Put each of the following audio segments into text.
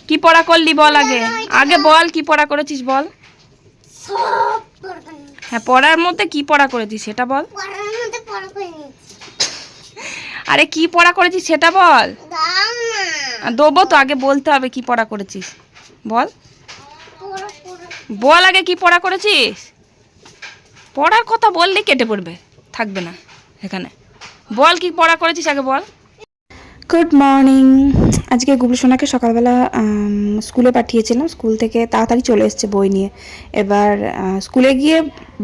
কি পড়া করলি বল আগে, আগে বল কি পড়া করেছিস বল। হ্যাঁ পড়ার মধ্যে কি পড়া করেছিস সেটা বল। আরে কি পড়া করেছিস সেটা বল। দেবো তো, আগে বলতে হবে কি পড়া করেছিস বল। বল আগে কি পড়া করেছিস। পড়ার কথা বললে কেটে পড়বে, থাকবে না এখানে। বল কি পড়া করেছিস আগে বল। Good morning. আজকে গুবলু সোনাকে সকালবেলা স্কুলে পাঠিয়েছিলাম, স্কুল থেকে তাড়াতাড়ি চলে এসেছে বই নিয়ে। এবার স্কুলে গিয়ে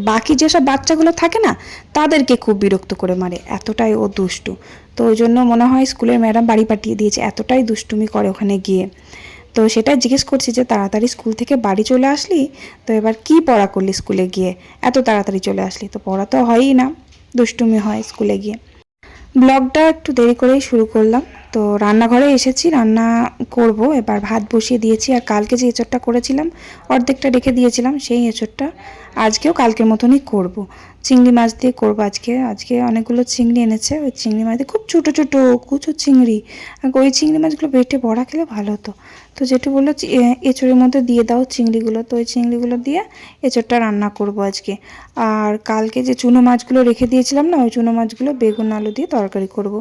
বাকি যেসব বাচ্চাগুলো থাকে না তাদেরকে খুব বিরক্ত করে মারে, এতটাই ও দুষ্টু। তো ওই জন্য মনে হয় স্কুলের ম্যাডাম বাড়ি পাঠিয়ে দিয়েছে, এতটাই দুষ্টুমি করে ওখানে গিয়ে। তো সেটাই জিজ্ঞেস করছি যে তাড়াতাড়ি স্কুল থেকে বাড়ি চলে আসলি, তো এবার কি পড়া করলি স্কুলে গিয়ে, এত তাড়াতাড়ি চলে আসলি। তো পড়া তো হয়ই না, দুষ্টুমি হয় স্কুলে গিয়ে। ব্লগটা একটু দেরি করেই শুরু করলাম। তো রান্নাঘরে এসেছি, রান্না করব। এবার ভাত বসিয়ে দিয়েছি, আর কালকে যে এঁচড়টা করেছিলাম অর্ধেকটা রেখে দিয়েছিলাম, সেই এঁচড়টা আজকেও কালকের মতনই করব। চিংড়ি মাছ দিয়ে করব আজকে। আজকে অনেকগুলো চিংড়ি এনেছে, ওই চিংড়ি মাছ দিয়ে খুব ছোটো ছোটো কুচো চিংড়ি, ওই চিংড়ি মাছগুলো বেটে বড়া খেলে ভালো হতো। তো যেটু বললো এঁচড়ের মধ্যে দিয়ে দাও চিংড়িগুলো, তো ওই চিংড়িগুলো দিয়ে এঁচড়টা রান্না করব আজকে। আর কালকে যে চুনো মাছগুলো রেখে দিয়েছিলাম না, ওই চুনো মাছগুলো বেগুন আলু দিয়ে তরকারি করব।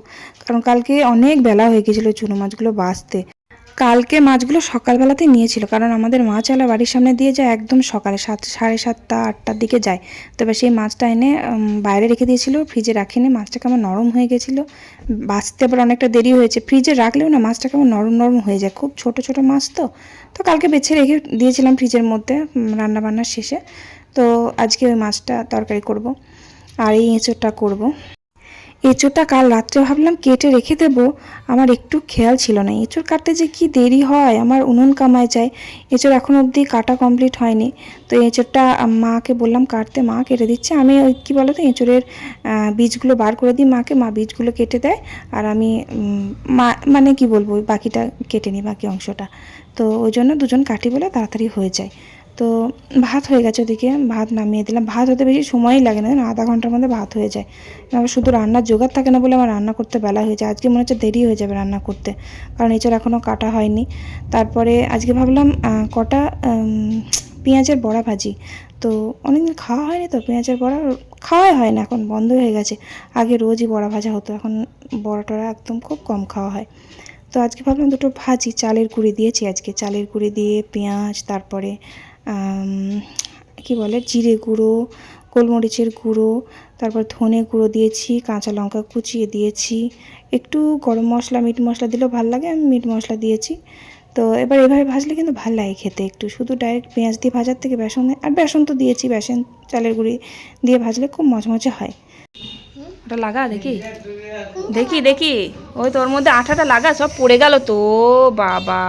কারণ কালকে অনেক বেলা হয়ে গেছিলো চুনো মাছগুলো বাছতে। কালকে মাছগুলো সকালবেলাতেই নিয়েছিল, কারণ আমাদের মাছওয়ালা বাড়ির সামনে দিয়ে যায় একদম সকালে 7:30 8টার দিকে যায়। তো এবার সেই মাছটা এনে বাইরে রেখে দিয়েছিল, ফ্রিজে রাখিনি। মাছটা কেমন নরম হয়ে গেছিলো, বাছতে আবার অনেকটা দেরি হয়েছে। ফ্রিজে রাখলেও না মাছটা কেমন নরম নরম হয়ে যায়, খুব ছোট ছোট মাছ তো। তো কালকে বেছে রেখে দিয়েছিলাম ফ্রিজের মধ্যে রান্নাবান্নার শেষে। তো আজকে ওই মাছটা তরকারি করব, আর এই এঁচোড়টা করব। এঁচোড়টা কাল রাত্রে ভাবলাম কেটে রেখে দেবো, আমার একটু খেয়াল ছিল না এঁচোড় কাটতে যে কি দেরি হয়, আমার উনুন কামায় যায়। এঁচোড় এখন অবধি কাটা কমপ্লিট হয়নি। তো এঁচোড়টা মাকে বললাম কাটতে, মা কেটে দিচ্ছে। আমি ওই কী বলো তো এঁচোড়ের বীজগুলো বার করে দিই মাকে, মা বীজগুলো কেটে দেয়, আর আমি মা মানে কি বলবো ওই বাকিটা কেটে নিই, বাকি অংশটা। তো ওই জন্য দুজন কাটি বলে তাড়াতাড়ি হয়ে যায়। তো ভাত হয়ে গেছে, ওদিকে ভাত নামিয়ে দিলাম। ভাত হতে বেশি সময়ই লাগে না, আধা ঘন্টার মধ্যে ভাত হয়ে যায়। আমার শুধু রান্নার জোগাড় থাকে না বলে আমার রান্না করতে বেলা হয়ে যায়। আজকে মনে হচ্ছে দেরি হয়ে যাবে রান্না করতে, কারণ এঁচড় এখনও কাটা হয়নি। তারপরে আজকে ভাবলাম কটা পেঁয়াজের বড়া ভাজি। তো অনেকদিন খাওয়া হয়নি, তো পেঁয়াজের বড়া খাওয়াই হয় না, এখন বন্ধ হয়ে গেছে। আগে রোজই বড়া ভাজা হতো, এখন বড়া টড়া একদম খুব কম খাওয়া হয়। তো আজকে ভাবলাম দুটো ভাজি, চালের গুঁড়ি দিয়েছি আজকে, চালের গুঁড়ি দিয়ে পেঁয়াজ, তারপরে কি বলে জিরে গুঁড়ো, গোলমরিচের গুঁড়ো, তারপর ধনে গুঁড়ো দিয়েছি, কাঁচা লঙ্কা কুচিয়ে দিয়েছি, একটু গরম মশলা মিট মশলা দিলেও ভালো লাগে, আমি মিট মশলা দিয়েছি। তো এবার এভাবে ভাজলে কিন্তু ভালো লাগে খেতে, একটু শুধু ডাইরেক্ট পেঁয়াজ দিয়ে ভাজার থেকে বেসন, আর বেসন তো দিয়েছি, বেসন চালের গুঁড়ি দিয়ে ভাজলে খুব মচমচে হয়। ওটা লাগা দেখি দেখি দেখি, ওই তোর মধ্যে আঠাটা লাগা, সব পড়ে গেল তো বাবা,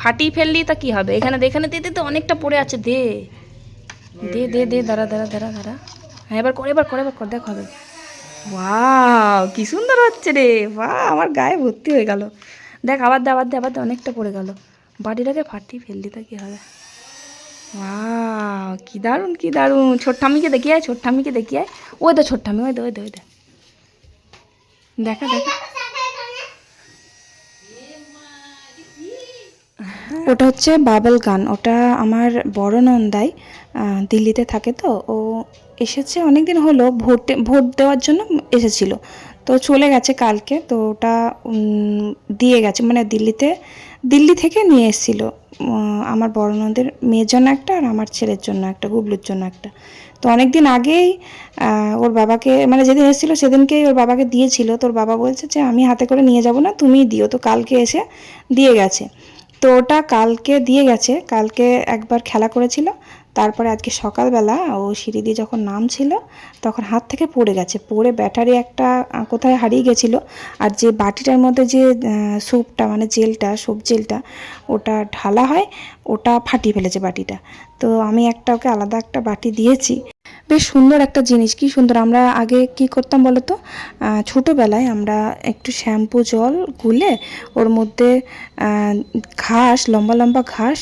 ফাটিয়ে ফেললি তা কি হবে। এখানে এখানে দিতে তো অনেকটা পড়ে আছে, দে দে দে দে, দাঁড়া দাঁড়া দাঁড়া দাঁড়া। হ্যাঁ এবার করে, এবার করে, এবার কর, দেখ হবে। ওয়াও কি সুন্দর হচ্ছে রে, বাহ আমার গায়ে ভর্তি হয়ে গেল। দেখ আবার দে, আবার দে, আবার দে, অনেকটা পড়ে গেল। বাটিটাকে ফাটিয়ে ফেললি তা কি হবে। ওয়াও কি দারুণ কি দারুণ। ছোট ঠাম্মিকে দেখিয়ে আয়, ছোট ঠাম্মিকে দেখিয়ে আয়। ওই তো ছোট ঠাম্মি, ওই দে ওই দে ওই দে, দেখা দেখা। ওটা হচ্ছে বাবল গান, ওটা আমার বড় নন্দাই দিল্লিতে থাকে। তো ও এসেছে অনেক দিন হলো, ভোট দেওয়ার জন্য এসেছিল। তো চলে গেছে কালকে। তো ওটা দিয়ে গেছে, মানে দিল্লি থেকে নিয়ে এসেছিলো আমার বড় নন্দের মেয়ের জন্য একটা, আর আমার ছেলের জন্য একটা, গুবলুর জন্য একটা। তো অনেক দিন আগেই ওর বাবাকে, মানে যেদিন এসেছিলো সেদিনকেই ওর বাবাকে দিয়েছিল। তোর বাবা বলছে যে আমি হাতে করে নিয়ে যাব না, তুমিই দিও। তো কালকে এসে দিয়ে গেছে। তো ওটা কালকে দিয়ে গেছে, কালকে একবার খেলা করেছিল। তারপরে আজকে সকালবেলা ও সিঁড়ি দিয়ে যখন নামছিল তখন হাত থেকে পড়ে গেছে, পড়ে ব্যাটারি একটা কোথায় হারিয়ে গেছিলো। আর যে বাটিটার মধ্যে যে স্যুপটা, মানে জেলটা, স্যুপ জেলটা, ওটা ঢালা হয়, ওটা ফাটিয়ে ফেলেছে বাটিটা। তো আমি একটা ওকে আলাদা একটা বাটি দিয়েছি। বেশ সুন্দর একটা জিনিস, কি সুন্দর। আমরা আগে কি করতাম বলো তো, ছোটোবেলায় আমরা একটু শ্যাম্পু জল গুলে ওর মধ্যে ঘাস, লম্বা লম্বা ঘাস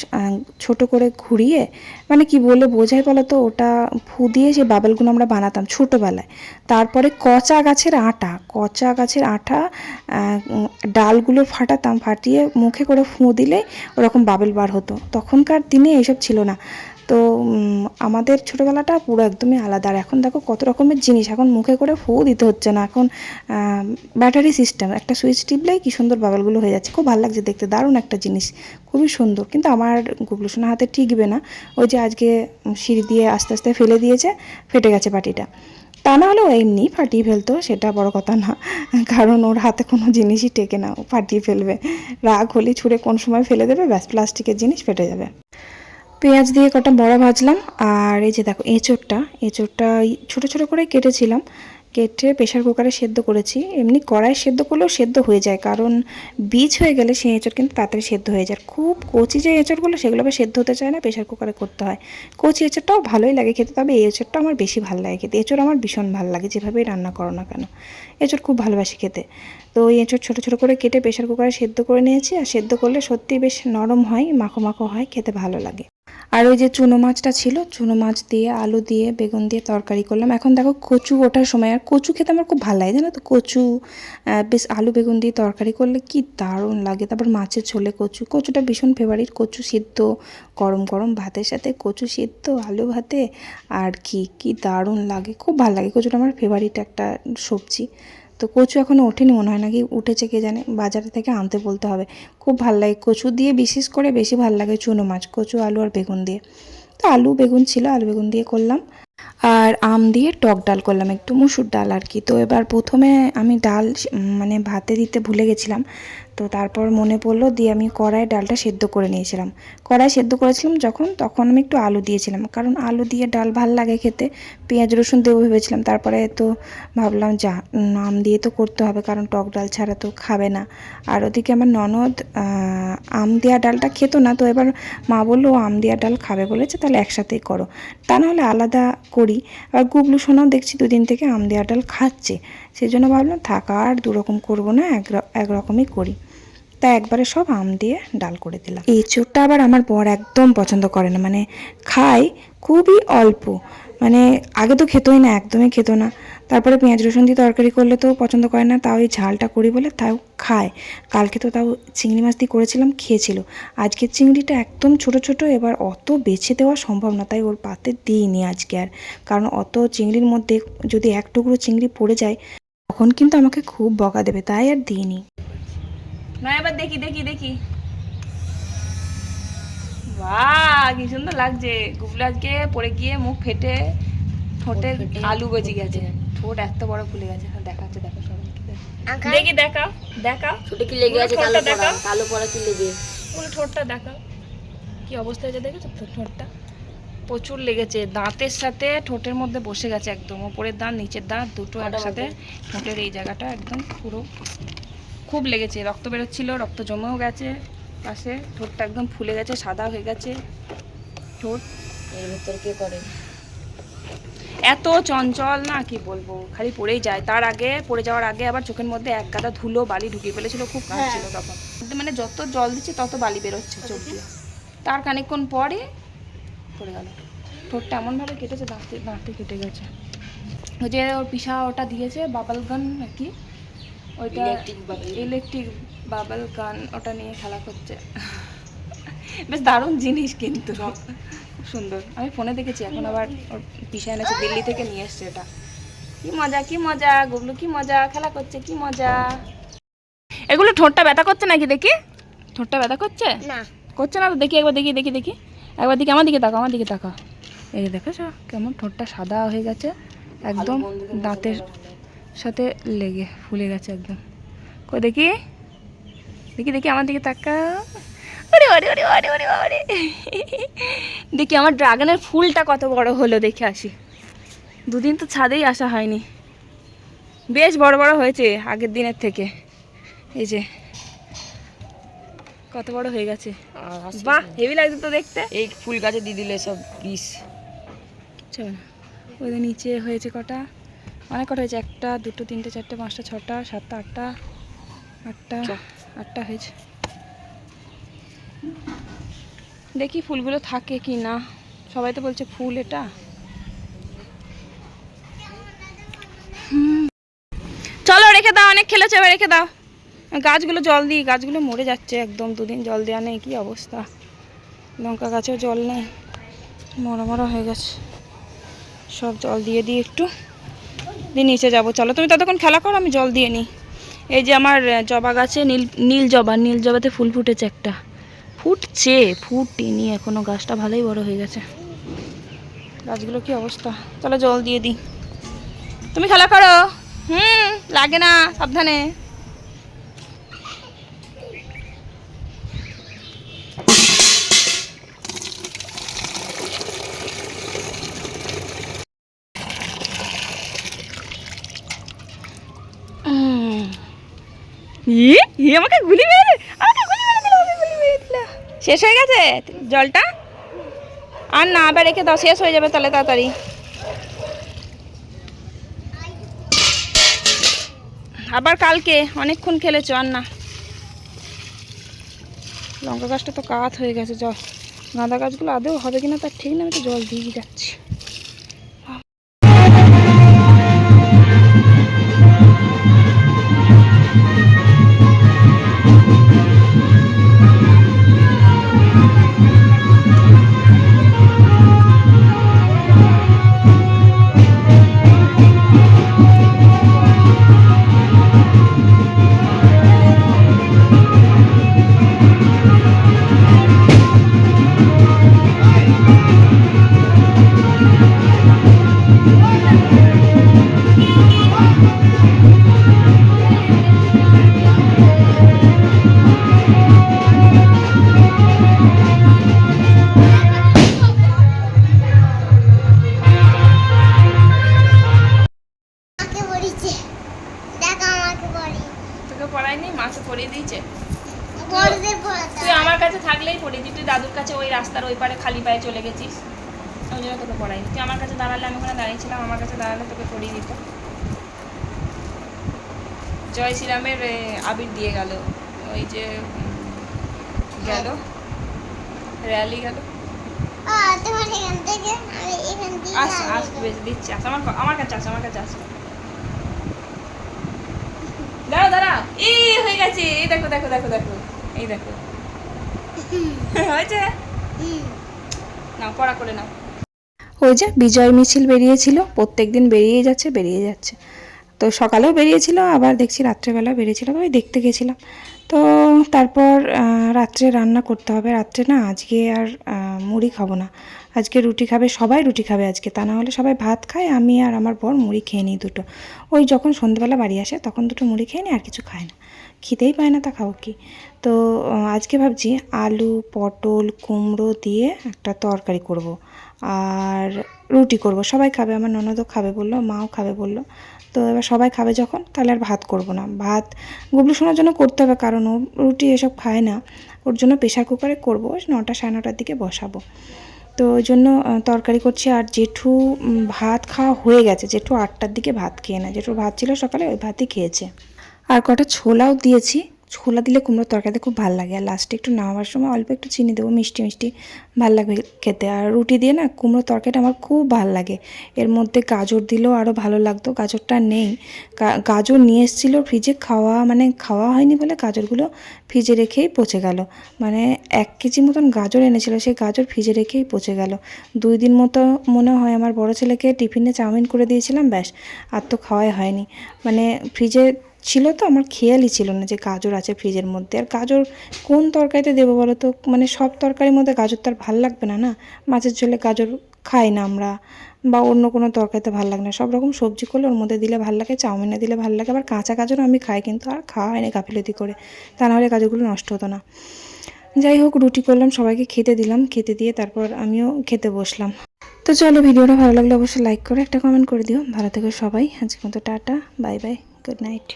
ছোট করে ঘুরিয়ে, মানে কি বলে বোঝাই বলো তো, ওটা ফু দিয়ে সেই বাবেলগুলো আমরা বানাতাম ছোটোবেলায়। তারপরে কচা গাছের আটা ডালগুলো ফাটাতাম, ফাটিয়ে মুখে করে ফু দিলে ওরকম বাবেল বার হতো। তখনকার দিনে এইসব ছিল না। তো আমাদের ছোটোবেলাটা পুরো একদমই আলাদা। আর এখন দেখো কত রকমের জিনিস, এখন মুখে করে ফু দিতে হচ্ছে না, এখন ব্যাটারি সিস্টেম, একটা সুইচ টিপলেই কী সুন্দর বাবলগুলো হয়ে যাচ্ছে। খুব ভালো লাগছে দেখতে, দারুণ একটা জিনিস, খুবই সুন্দর। কিন্তু আমার গুবলুসোনার হাতে টিকবে না। ওই যে আজকে সিঁড়ি দিয়ে আস্তে আস্তে ফেলে দিয়েছে, ফেটে গেছে বাটিটা। তা না হলেও এমনি ফাটিয়ে ফেলতো, সেটা বড় কথা না, কারণ ওর হাতে কোনো জিনিসই টেকে না, ও ফাটিয়ে ফেলবে। রাগ হলে ছুঁড়ে কোন সময় ফেলে দেবে, ব্যাস প্লাস্টিকের জিনিস ফেটে যাবে। পেঁয়াজ দিয়ে কটা বড়া ভাজলাম। আর এই যে দেখো এঁচোড়টা ছোটো ছোটো করে কেটেছিলাম, কেটে প্রেশার কুকারে সেদ্ধ করেছি। এমনি কড়াই সেদ্ধ করলেও সেদ্ধ হয়ে যায়, কারণ বীজ হয়ে গেলে সেই এঁচোড় কিন্তু তাড়াতাড়ি সেদ্ধ হয়ে যায়। খুব কচি যে এঁচোড়গুলো, সেগুলোকে সেদ্ধ হতে চায় না, প্রেশার কুকারে করতে হয়। কচি এঁচোড়টাও ভালোই লাগে খেতে, তবে এই এঁচোড়টা আমার বেশি ভালো লাগে খেতে। এঁচোড় আমার ভীষণ ভালো লাগে, যেভাবেই রান্না করো না কেন, এঁচোড় খুব ভালোবাসি খেতে। তো ওই এঁচোড় ছোটো ছোটো করে কেটে প্রেশার কুকারে সেদ্ধ করে নিয়েছি। আর সেদ্ধ করলে সত্যিই বেশ নরম হয়, মাখো মাখো হয়, খেতে ভালো লাগে। আর ওই যে চুনো মাছটা ছিল, চুনো মাছ দিয়ে আলু দিয়ে বেগুন দিয়ে তরকারি করলাম। এখন দেখো কচু ওঠার সময়, আর কচু খেতে আমার খুব ভালো লাগে জানো তো। কচু বেশ আলু বেগুন দিয়ে তরকারি করলে কি দারুণ লাগে। তারপর মাছের ঝোলে কচুটা ভীষণ ফেভারিট। কচু সিদ্ধ গরম গরম ভাতের সাথে, কচু সিদ্ধ আলু ভাতে, আর কি দারুণ লাগে, খুব ভালো লাগে। কচুটা আমার ফেভারিট একটা সবজি। তো কচু এখনও ওঠেনি মনে হয়, নাকি উঠেছে কে জানে, বাজারে থেকে আনতে বলতে হবে। খুব ভালো লাগে কচু দিয়ে, বিশেষ করে বেশি ভালো লাগে চুনো মাছ, কচু আলু আর বেগুন দিয়ে। তো আলু বেগুন ছিল, আলু বেগুন দিয়ে করলাম। আর আম দিয়ে টক ডাল করলাম, একটু মুসুর ডাল আর কি। তো এবার প্রথমে আমি ডাল মানে ভাতে দিতে ভুলে গেছিলাম, তো তারপর মনে পড়লো, দিয়ে আমি কড়াইয়ে ডালটা সেদ্ধ করে নিয়েছিলাম। কড়াই সেদ্ধ করেছিলাম তখন আমি একটু আলু দিয়েছিলাম, কারণ আলু দিয়ে ডাল ভাল লাগে খেতে। পেঁয়াজ রসুন দেবো ভেবেছিলাম, তারপরে তো ভাবলাম যা, আম দিয়ে তো করতে হবে, কারণ টক ডাল ছাড়া তো খাবে না। আর ওদিকে আমার ননদ আম দেওয়া ডালটা খেত না, তো এবার মা বললো আম দেওয়া ডাল খাবে বলেছে, তাহলে একসাথেই করো, তা নাহলে আলাদা করি। আর গুবলু সোনাও দেখছি দুদিন থেকে আম দেওয়া ডাল খাচ্ছে, সেই জন্য ভাবলাম থাক, আর দুরকম করবো না, একরকমই করি। তা একবারে সব আম দিয়ে ডাল করে দিলাম। এই এঁচোড়টা আবার আমার বর একদম পছন্দ করে না, মানে খায় খুবই অল্প, মানে আগে তো খেতই না, একদমই খেত না। তারপরে পেঁয়াজ রসুন দিয়ে তরকারি করলে তো পছন্দ করে না, তাও এই ঝালটা করি বলে তাও খায়। কালকে তো তাও চিংড়ি মাছ দিয়ে করেছিলাম, খেয়েছিল। আজকের চিংড়িটা একদম ছোট ছোট, এবার অত বেছে দেওয়া সম্ভব না, তাই ওর পাতে দিইনি আজকে আর। কারণ অত চিংড়ির মধ্যে যদি এক টুকরো চিংড়ি পড়ে যায়, তখন কিন্তু আমাকে খুব বকা দেবে, তাই আর দিইনি। না এবার দেখি দেখি দেখি, বাহ কি সুন্দর লাগছে। গুবলু আজকে পড়ে গিয়ে মুখ ফেটে ঠোঁটে আলু গজি গেছে, ঠোঁট এত বড় ফুলে গেছে। দেখাচ্ছে দেখো সবাইকে, দেখি দেখাও দেখাও, ছোট কি লেগে আছে, কালো পড়া, কালো পড়া কি লেগে, পুরো ঠোঁটটা দেখাও কি অবস্থা হয়েছে, দেখেছো তো ঠোঁটটা প্রচুর লেগেছে। দাঁতের সাথে ঠোঁটের মধ্যে বসে গেছে একদম, ওপরের দাঁত নিচের দাঁত দুটো একসাথে, ঠোঁটের এই জায়গাটা একদম পুরো খুব লেগেছে। রক্ত বেরোচ্ছিল, রক্ত জমেও গেছে পাশে, ঠোঁটটা একদম ফুলে গেছে, সাদা হয়ে গেছে ঠোঁট। এর ভেতর কে করে, এত চঞ্চল না কি বলবো, খালি পড়েই যায়। তার আগে পড়ে যাওয়ার আগে আবার চোখের মধ্যে এক গাদা ধুলো বালি ঢুকিয়ে ফেলেছিল, খুব কাঁদছিল তখন। মানে যত জল দিচ্ছে তত বালি বেরোচ্ছে চোখ দিয়ে। তার খানিকক্ষণ পরে পড়ে গেল। ঠোঁটটা এমনভাবে কেটেছে, দাঁতে দাঁতে কেটে গেছে। ওই যে ওর পিসা ওটা দিয়েছে বাবল গান নাকি, ওইটা ইলেকট্রিক বাবল গান, ওটা নিয়ে খেলা করছে। বেশ দারুণ জিনিস কিন্তু, খুব সুন্দর। আমি ফোনে দেখেছি, এখন আবার ওর পিসা এনেছে, দিল্লি থেকে নিয়ে এসছে এটা। কি মজা কি মজা, গুবলু কি মজা, খেলা করছে কি মজা। এগুলো ঠোঁটটা ব্যথা করছে নাকি দেখি, ঠোঁটটা ব্যথা করছে না করছে না তো, দেখি একবার, দেখি দেখি দেখি একবার, দেখি আমার দিকে তাকাও, আমার দিকে তাকাও। এই যে দেখেছো কেমন ঠোঁটটা সাদা হয়ে গেছে, একদম দাঁতের সাথে লেগে ফুলে গেছে একদম। কই দেখি দেখি দেখি আমার দিকে তাকাও। ওরে ওরে ওরে ওরে ওরে ওরে, দেখি আমার ড্রাগনের ফুলটা কত বড় হলো, দেখে আসি। দুদিন তো ছাদেই আসা হয়নি, বেশ বড় বড় হয়েছে আগের দিনের থেকে। এই যে কত বড় হয়ে গেছে, আর আসছে বাহ না। হেভি লাগছে তো দেখতে। এই ফুল গাছে দিয়ে দিলে সব বিষ। চল ওদের নিচে হয়েছে কটা, অনেক কটা হয়েছে, 1 2 3 4 5 6 7 8 8টা হয়েছে। দেখি ফুলগুলো থাকে কি না, সবাই তো বলছে ফুল এটা। চলো রেখে দাও, অনেক খেলেছে, এবার রেখে দাও। গাছগুলো জল দিই, গাছগুলো মরে যাচ্ছে একদম, 2 দিন জল দেওয়া নেই, কি অবস্থা। লঙ্কা গাছেও জল নেই, মরা মরা হয়ে গেছে সব। জল দিয়ে দিই একটু, দিয়ে নিচে যাবো। চলো তুমি ততক্ষণ খেলা করো, আমি জল দিয়ে নিই। এই যে আমার জবা গাছে নীল জবাতে ফুল ফুটেছে একটা, ফুটেনি এখনো, গাছটা ভালোই বড় হয়ে গেছে। গাছগুলো কি অবস্থা, চলো জল দিয়ে দিই। তুমি খেলা করো, লাগে না, সাবধানে। আমাকে গুলি মেরে দিল। শেষ হয়ে গেছে জলটা, আর না আবার রেখে দাও, শেষ হয়ে যাবে তাহলে তাড়াতাড়ি। আবার কালকে অনেকক্ষণ খেলেছো, আর না। লঙ্কা গাছটা তো কাত হয়ে গেছে, জল গাঁদা গাছগুলো আদৌ হবে কিনা তার ঠিক না, আমি তো জল দিয়ে যাচ্ছি। তোকে পড়ায়নি, মাকে পড়িয়ে দিয়েছে। তুই আমার কাছে থাকলেই পড়িয়ে, তুই দাদুর কাছে ওই রাস্তার ওই পারে খালি পায়ে চলে গেছিস, ওই জন্য তোকে পড়াইনি। তুই আমার কাছে দাঁড়ালে, আমি ওখানে দাঁড়িয়েছিলাম, আমার কাছে দাঁড়ালে তোকে পড়িয়ে দিত। জয় শ্রীরামের আবির দিয়ে গেল, ওই যে গেল র্যালি গেল। দিচ্ছি, আমার কাছে আস। দাঁড়াও, এই হয়ে গেছে, এই দেখো, এই দেখো হয়েছে। নাও পড়া করে নাও। ওই যে বিজয় মিছিল বেরিয়েছিল, প্রত্যেকদিন বেরিয়ে যাচ্ছে। তো সকালেও বেরিয়েছিল, আবার দেখছি রাত্রেবেলাও বেরিয়েছিল, তো ওই দেখতে গেছিলাম। তো তারপর রাত্রে রান্না করতে হবে। রাত্রে না আজকে আর মুড়ি খাবো না, আজকে রুটি খাবে, সবাই রুটি খাবে আজকে, তা না হলে সবাই ভাত খায়, আমি আর আমার বর মুড়ি খেয়ে নিই দুটো। ওই যখন সন্ধ্যেবেলা বাড়ি আসে তখন দুটো মুড়ি খেয়ে নিই, আর কিছু খায় না, খিদেই পায় না, তা খাবো কি। তো আজকে ভাবছি আলু পটল কুমড়ো দিয়ে একটা তরকারি করব, আর রুটি করব, সবাই খাবে, আমার ননদও খাবে বললো, মাও খাবে বললো। তো এবার সবাই খাবে যখন, তাহলে আর ভাত করব না, ভাত গুবলু শোনার জন্য করতে হবে, কারণ ও রুটি এসব খায় না, ওর জন্য প্রেশার কুকারে করবো, 9টা সাড়ে 9টার দিকে বসাবো। তো ওই জন্য তরকারি করছি। আর জেঠু ভাত খাওয়া হয়ে গেছে, জেঠু 8টার দিকে ভাত খেয়ে নেয়, জেঠুর ভাত ছিল সকালে, ওই ভাতই খেয়েছে। আর কটা ছোলাও দিয়েছি, ছোলা দিলে কুমড়োর তরকারিতে খুব ভালো লাগে, আর লাস্টে একটু নামাবার সময় অল্প একটু চিনি দেবো, মিষ্টি ভালো লাগবে খেতে। আর রুটি দিয়ে না কুমড়োর তরকারিটা আমার খুব ভালো লাগে, এর মধ্যে গাজর দিলেও আরও ভালো লাগতো, গাজরটা নেই, গাজর নিয়ে এসেছিলো ফ্রিজে, খাওয়া হয়নি বলে গাজরগুলো ফ্রিজে রেখেই পচে গেল, মানে 1 কেজি মতন গাজর এনেছিল, সেই গাজর ফ্রিজে রেখেই পচে গেল। 2 দিন মতো মনে হয় আমার বড় ছেলেকে টিফিনে চাউমিন করে দিয়েছিলাম, ব্যাস, আর তো খাওয়াই হয়নি, মানে ফ্রিজে ছিল তো, আমার খেয়ালই ছিল না যে গাজর আছে ফ্রিজের মধ্যে। আর গাজর কোন তরকারিতে দেবো বলো তো, মানে সব তরকারির মধ্যে গাজর তো আর ভালো লাগবে না, মাছের ঝোলে গাজর খাই না আমরা, বা অন্য কোনো তরকারিতে ভালো লাগে না, সব রকম সবজি করলে ওর মধ্যে দিলে ভালো লাগে, চাউমিনে দিলে ভালো লাগে, আবার কাঁচা গাজরও আমি খাই, কিন্তু আর খাওয়া হয়নি গাফিলতি করে, তা নাহলে গাজরগুলো নষ্ট হতো না। যাই হোক, রুটি করলাম, সবাইকে খেতে দিলাম, খেতে দিয়ে তারপর আমিও খেতে বসলাম। তো চলো, ভিডিওটা ভালো লাগলে অবশ্যই লাইক করে একটা কমেন্ট করে দিও। ভালো থেকো সবাই, আজকের মতো tata, bye bye, good night.